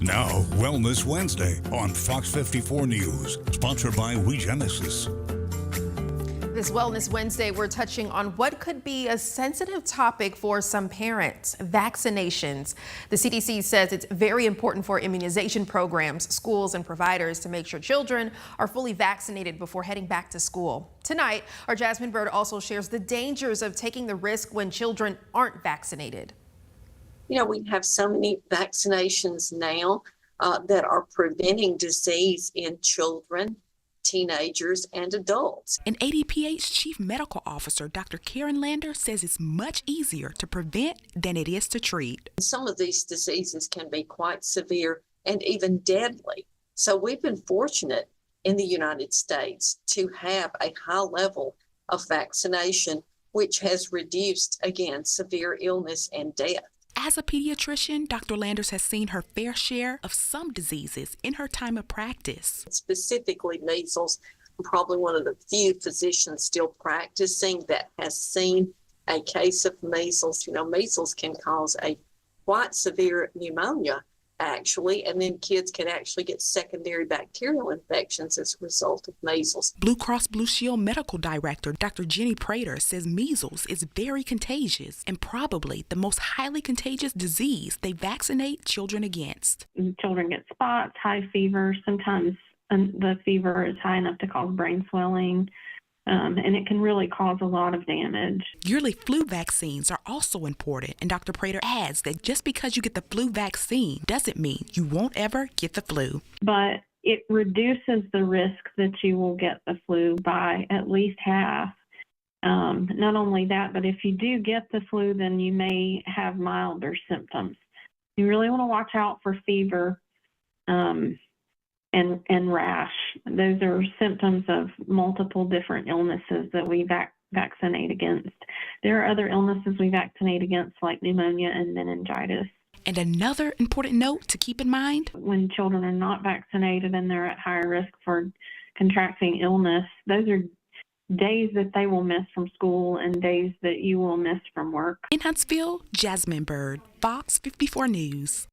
Now, Wellness Wednesday on Fox 54 News, sponsored by WeGenesis. This Wellness Wednesday, we're touching on what could be a sensitive topic for some parents: vaccinations. The CDC says it's very important for immunization programs, schools, and providers to make sure children are fully vaccinated before heading back to school. Tonight, our Jasmine Bird also shares the dangers of taking the risk when children aren't vaccinated. You know, we have so many vaccinations now that are preventing disease in children, teenagers, and adults. And ADPH Chief Medical Officer Dr. Karen Lander says it's much easier to prevent than it is to treat. Some of these diseases can be quite severe and even deadly. So we've been fortunate in the United States to have a high level of vaccination, which has reduced, again, severe illness and death. As a pediatrician, Dr. Landers has seen her fair share of some diseases in her time of practice. Specifically measles. I'm probably one of the few physicians still practicing that has seen a case of measles. You know, measles can cause a quite severe pneumonia, actually, and then kids can actually get secondary bacterial infections as a result of measles. Blue Cross Blue Shield Medical Director Dr. Jenny Prater says measles is very contagious and probably the most highly contagious disease they vaccinate children against. Children get spots, high fever. Sometimes the fever is high enough to cause brain swelling. And it can really cause a lot of damage. Yearly flu vaccines are also important, and Dr. Prater adds that just because you get the flu vaccine doesn't mean you won't ever get the flu. But it reduces the risk that you will get the flu by at least half. Not only that, but if you do get the flu, then you may have milder symptoms. You really want to watch out for fever and rash. Those are symptoms of multiple different illnesses that we vaccinate against. There are other illnesses we vaccinate against, like pneumonia and meningitis. And another important note to keep in mind: when children are not vaccinated and they're at higher risk for contracting illness, those are days that they will miss from school and days that you will miss from work. In Huntsville, Jasmine Bird, Fox 54 News.